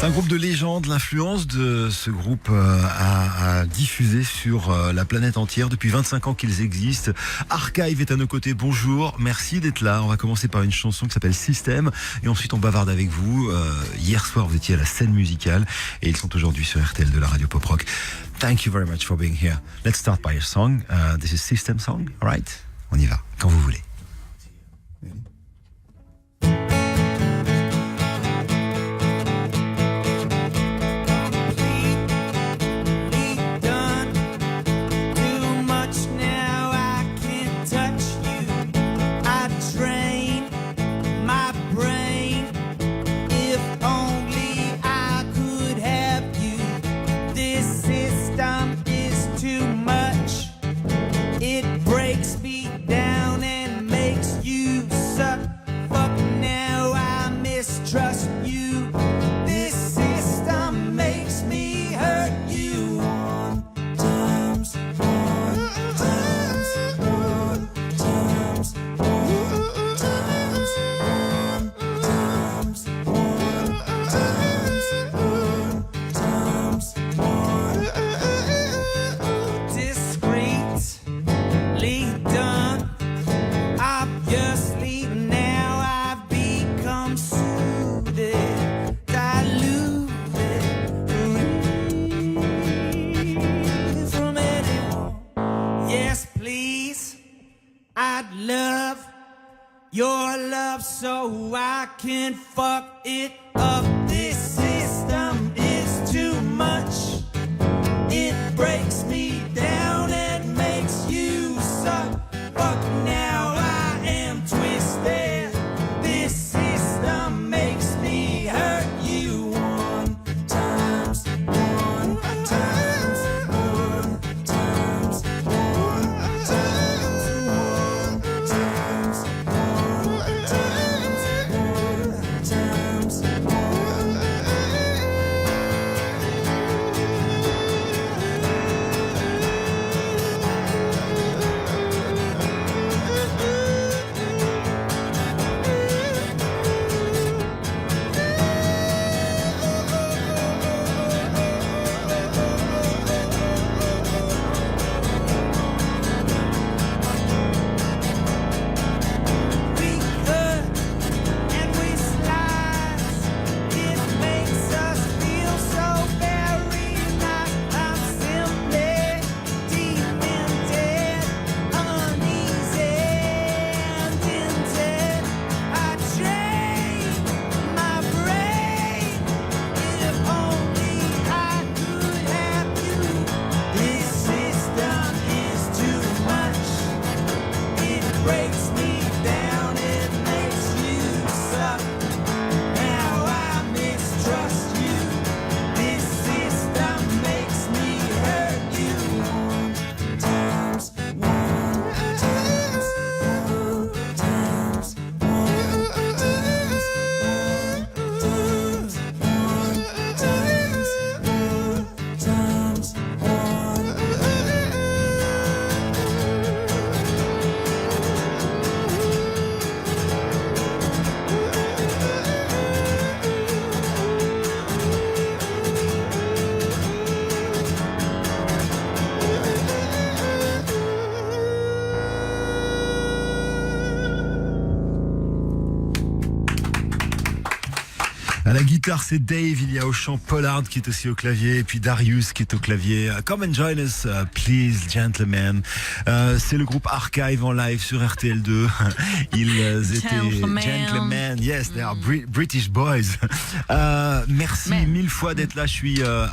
C'est un groupe de légende. L'influence de ce groupe a diffusé sur la planète entière depuis 25 ans qu'ils existent. Archive est à nos côtés. Bonjour, merci d'être là. On va commencer par une chanson qui s'appelle System et ensuite on bavarde avec vous. Hier soir, vous étiez à la scène musicale et ils sont aujourd'hui sur RTL de la radio Pop Rock. Thank you very much for being here. Let's start by your song. This is System song, all right? On y va, quand vous voulez. Your love so I can fuck it up. This system is too much. It breaks me down and makes you suck. Fuck now I am twisted. This system makes me hurt you one times one times one times one times one times. À la guitare, c'est Dave. Il y a au chant Pollard qui est aussi au clavier, et puis Darius qui est au clavier. Come and join us, please, gentlemen. C'est le groupe Archive en live sur RTL2. Ils étaient gentlemen. Yes, they are British boys. Merci mille fois d'être là.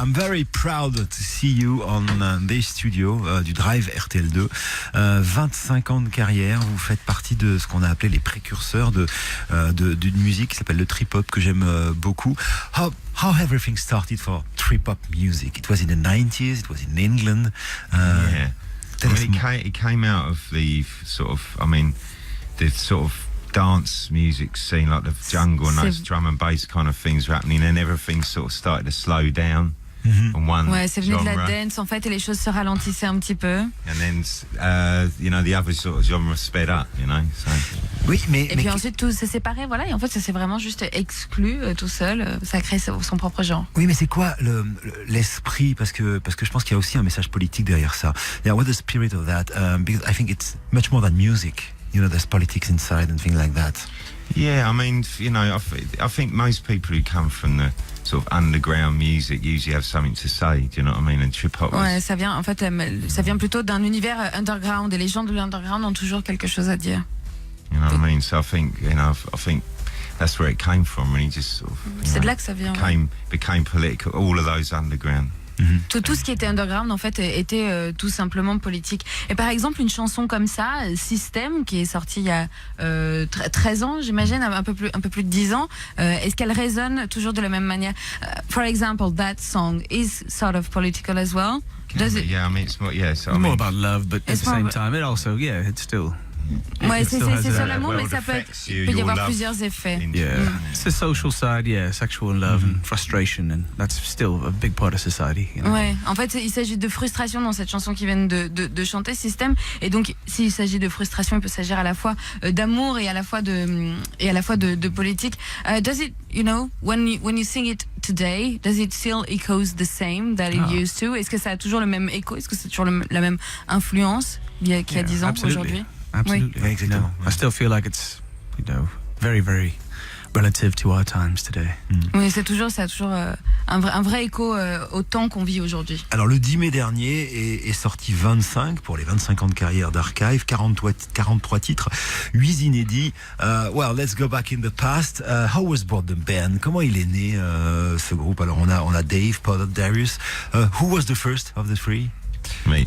I'm very proud to see you on this studio du Drive RTL2. 25 ans de carrière. Vous faites partie de ce qu'on a appelé les précurseurs d'une musique qui s'appelle le trip-hop, que j'aime beaucoup. How everything started for trip-hop music? It was in the 90s, it was in England. Yeah. It came out of the sort of dance music scene, like the jungle and those drum and bass kind of things were happening, and everything sort of started to slow down. on one Ouais, c'est venu de la genre. dance en fait et les choses se ralentissaient un petit peu. And then, the other sort of genre sped up, so. Oui, mais Et puis ensuite tout s'est séparé, voilà, et en fait ça s'est vraiment juste exclu tout seul, ça a créé son propre genre. oui, mais c'est quoi l'esprit, parce que je pense qu'il y a aussi un message politique derrière ça. Yeah, what's the spirit of that? Because I think it's much more than music. There's politics inside and things like that. Yeah, I mean, I think most people who come from the sort of underground music usually have something to say. Do you know what I mean? And trip hop. Ouais, ça vient plutôt d'un univers underground et les gens de l'underground ont toujours quelque chose à dire. You know what I mean? So I think that's where it came from. And he just sort of, C'est de là que ça vient. Ouais. became political. All of those underground. Tout ce qui était underground en fait était tout simplement politique. Et par exemple une chanson comme ça, System, qui est sortie il y a 13 ans, j'imagine, un peu plus de 10 ans, est-ce qu'elle résonne toujours de la même manière? For example, that song is sort of political as well. Does it? Yeah, I mean, it's more, yeah. So, I More mean, about love, but at It's the same more- time, it also, it's still. Ouais, it c'est still has sur a- l'amour, well, mais it ça peut affects you, il peut y your avoir love plusieurs effets. Yeah, it's the social side, sexual love and frustration, and that's still a big part of society. Ouais, en fait, il s'agit de frustration dans cette chanson qui viennent de chanter System. Et donc, s'il s'agit de frustration, il peut s'agir à la fois d'amour et à la fois de politique. Does it, when you sing it today, does it still echoes the same that it used to? Est-ce que ça a toujours le même écho? Est-ce que c'est toujours la même influence qu'il y a 10 ans aujourd'hui? Absolutely. Oui, exactement. I still feel like it's, very, very relative to our times today. Oui, ça a toujours un vrai écho au temps qu'on vit aujourd'hui. Alors le 10 mai dernier est sorti 25 pour les 25 ans de carrière d'Archive, 43 titres, 8 inédits. Well, let's go back in the past. How was born the band? Comment il est né ce groupe? Alors on a Dave, Paul, Darius. Who was the first of the three? me.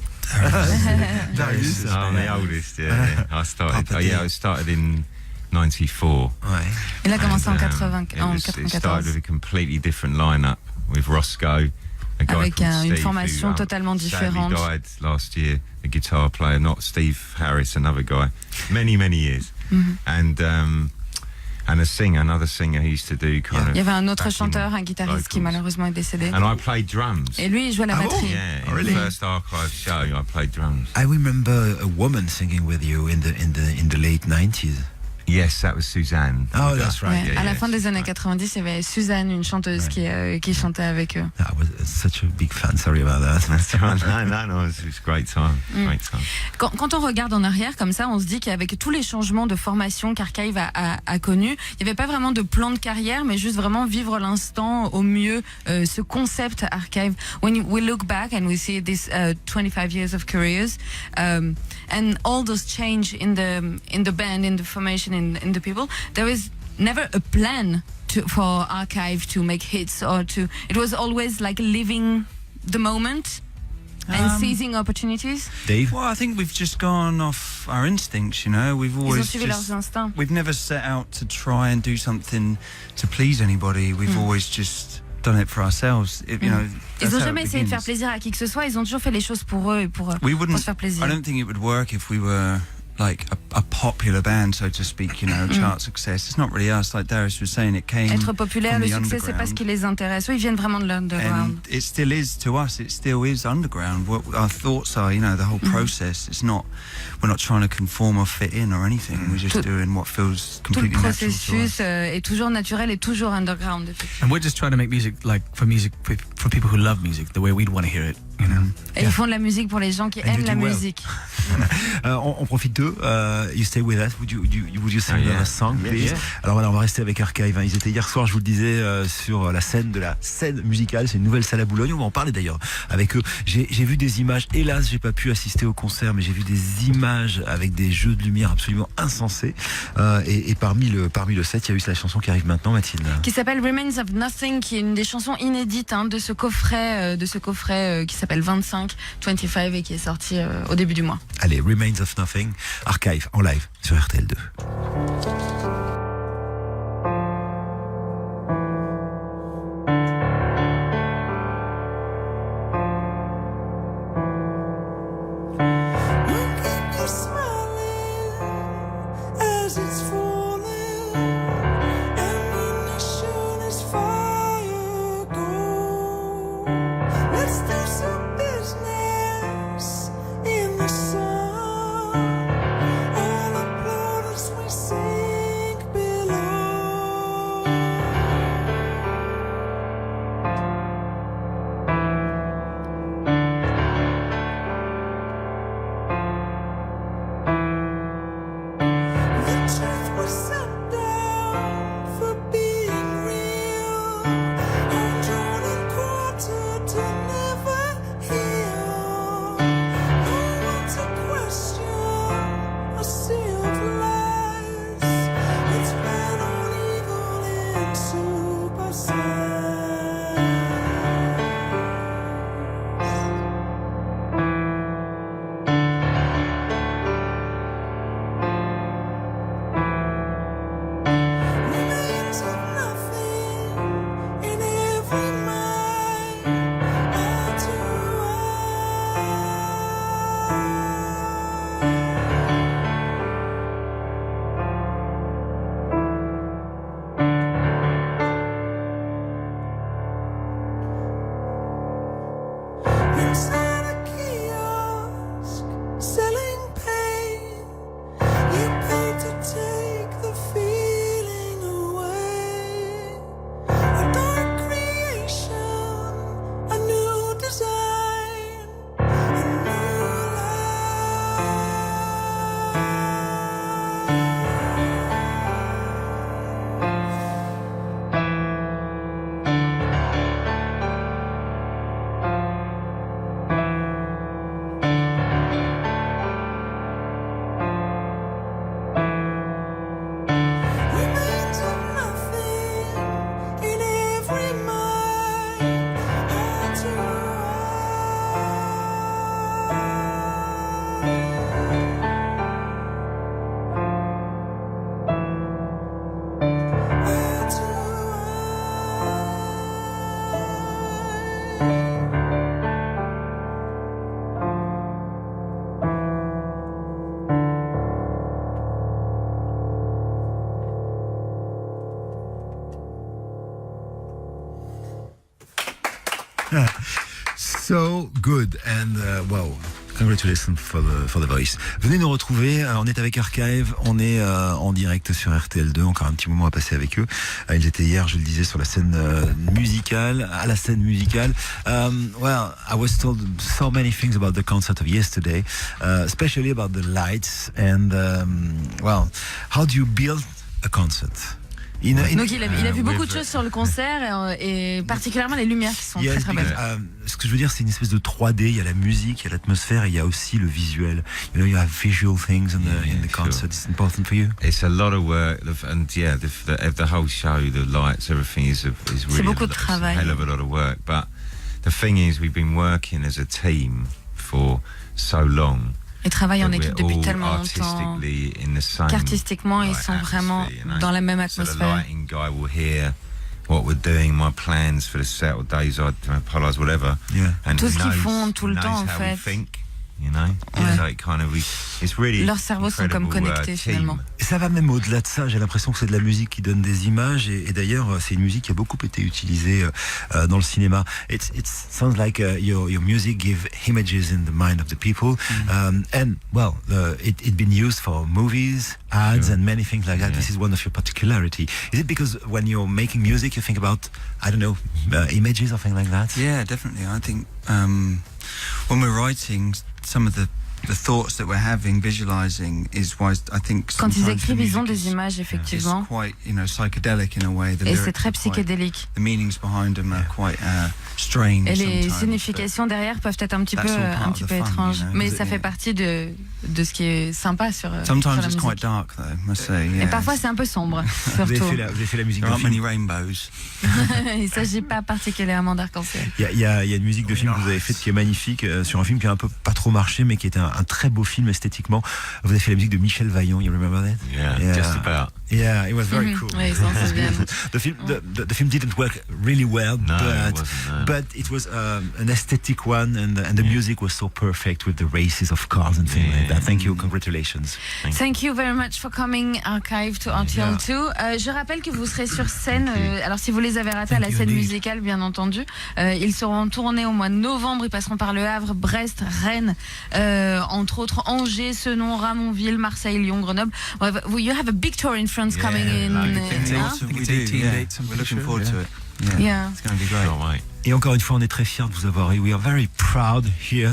Darius. I'm the oldest. Yeah, I started. Papa I started in '94. Ouais. Il a commencé en It 94 started with a completely different lineup with Roscoe, a guy avec called une Steve, formation who, totalement différente. sadly died last year. A guitar player, not Steve Harris, another guy. Many years. And another singer who used to do kind of. Il y avait un autre backing chanteur, un guitariste qui vocals. malheureusement est décédé. And I played drums. Et lui, il jouait la batterie. Yeah, in really? the first Archive show, I played drums. I remember a woman singing with you in the late 90s. Yes, that was Suzanne. Oh, that's right. Ouais, à la fin des années 90, il y avait Suzanne, une chanteuse qui chantait avec eux. I was such a big fan. Sorry about that. No, it was a great time. Great time. Quand on regarde en arrière comme ça, on se dit qu'avec tous les changements de formation qu'Archive a connus, il n'y avait pas vraiment de plan de carrière, mais juste vraiment vivre l'instant au mieux, ce concept Archive. When we look back and we see this 25 years of careers, and all those change in the band, in the formation, in the people, there is never a plan for Archive to make hits it was always like living the moment and seizing opportunities. Dave? Well, I think we've just gone off our instincts, We've Ils ont always suivi leurs instincts. we've never set out to try and do something to please anybody. We've always just done it for ourselves. That's Ils n'ont how jamais it essayé de faire begins. plaisir à qui que ce soit, ils ont toujours fait les choses pour eux et pour We se wouldn't. faire plaisir. I don't think it would work if we were like a popular band, so to speak. Chart success. It's not really us. Like Darius was saying, it came Être populaire, from le the succès, c'est pas ce underground. qui les intéresse. Eux, ils viennent vraiment de l'underground. And it still is to us. It still is underground. What our thoughts are, the whole process. It's not. We're not trying to conform or fit in or anything. We're just Tout- doing what feels Tout le completely natural to us. processus est toujours naturel et toujours underground. Effectivement. And we're just trying to make music for people who love music, the way we'd want to hear it. Et ils font de la musique pour les gens qui And aiment you la do well. musique. On profite d'eux. You stay with us. Would you sing yeah. a song, Yeah, please? yeah. Alors voilà, on va rester avec Archive. Ils étaient hier soir, je vous le disais, sur la scène musicale. C'est une nouvelle salle à Boulogne. On va en parler d'ailleurs avec eux. J'ai vu des images. Hélas, j'ai pas pu assister au concert, mais j'ai vu des images avec des jeux de lumière absolument insensés. Et parmi le set, il y a eu la chanson qui arrive maintenant, Mathilde. Qui s'appelle Remains of Nothing, qui est une des chansons inédites de ce coffret qui s'appelle 25 et qui est sorti au début du mois. Allez, Remains of Nothing, Archive en live sur RTL2. Look at you smiling as it's falling. Ammunition is fire gold. So good and wow. Congratulations for the voice. Venez nous retrouver. On est avec Archive. On est en direct sur RTL2. Encore un petit moment à passer avec eux. Ils étaient hier, je le disais, sur la scène musicale, à la scène musicale. Well, I was told so many things about the concert of yesterday, especially about the lights and well, how do you build a concert? Donc il a vu beaucoup de choses sur le concert et particulièrement les lumières qui sont très très belles. Ce que je veux dire, c'est une espèce de 3D. Il y a la musique, il y a l'atmosphère, et il y a aussi le visuel. You know, you have visual things in the concert. It's important for you. It's a lot of work, and yeah, the whole show, the lights, everything is really beaucoup de it's a travail. hell of a lot of work. But the thing is, we've been working as a team for so long. Ils travaillent en that équipe we're depuis all tellement longtemps artistically in the same, qu'artistiquement ils sont vraiment atmosphere, you know? dans la même So the atmosphère. lighting guy will hear what we're doing, my plans for the set or days, Apollo's, whatever. Yeah. And Tout he ce qu'ils knows- font tout le he temps, knows en how we fait. think, you know? Ouais. So it kind of, it's really Leurs cerveaux sont comme incredible, connectés, team. finalement. Et ça va même au-delà de ça. J'ai l'impression que c'est de la musique qui donne des images. Et d'ailleurs, c'est une musique qui a beaucoup été utilisée dans le cinéma. It sounds like your music give images in the mind of the people. And well, it's been used for movies, ads, and many things like that. Yeah. This is one of your particularity. Is it because when you're making music, you think about, I don't know, images or things like that? Yeah, definitely. I think when we're writing, some of the thoughts that we're having, visualizing, is why I think Quand ils sometimes the écrivent, ils ont music des images is effectivement, quite, psychedelic in a way. The et c'est lyrics très are quite- psychédélique. The meanings behind them are quite strange. Et les sometimes, significations derrière peuvent être un petit That's peu, all part of the fun, étranges, you know, mais isn't ça it? fait partie de ce qui est sympa sur la Sometimes it's musique. quite dark, though, I must say. Yeah. Et parfois c'est un peu sombre, Vous avez surtout. fait la musique There de aren't many film. rainbows. Il ne s'agit pas particulièrement d'arc-en-ciel. Il y a une musique de film que vous avez faite qui est magnifique, sur un film qui a un peu pas trop marché, mais qui était un très beau film esthétiquement. Vous avez fait la musique de Michel Vaillant, you remember that? Yeah, just about. Yeah, it was very cool. Oui, ils s'en souviennent. The film didn't work really well, No, it wasn't, no. but it was an aesthetic one, and the music was so perfect with the races of cars and things like that. Thank you, congratulations. Thank you very much for coming, Archive, to RTL 2. Je rappelle que vous serez sur scène, alors si vous les avez ratés à la Thank you scène indeed. musicale, bien entendu, ils seront tournés au mois de novembre, ils passeront par Le Havre, Brest, Rennes, entre autres Angers, Senon, Ramonville, Marseille, Lyon, Grenoble. You have a big tour in France coming in. Awesome, think we it's do, 18 yeah. dates, I'm We're pretty looking sure, forward yeah. to it. Yeah. Yeah. It's going to be great. Sure, mate. Et encore une fois, on est très fiers de vous avoir eu. We are very proud here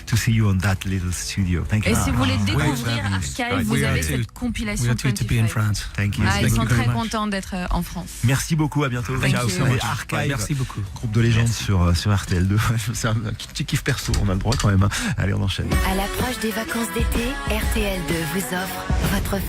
to see you on that little studio. Thank you. Et si vous voulez Wait, découvrir wait, Archive, wait. vous We avez are cette too. compilation We are too to be in 25. France. Thank you. Ah, ils Thank sont you very très much. contents d'être en France. Merci beaucoup, à bientôt. Thank Ciao, you. c'était Ouais, Archive. merci beaucoup. Groupe de légendes sur RTL2. C'est un petit kiff perso, on a le droit quand même. Allez, on enchaîne. À l'approche des vacances d'été, RTL2 vous offre votre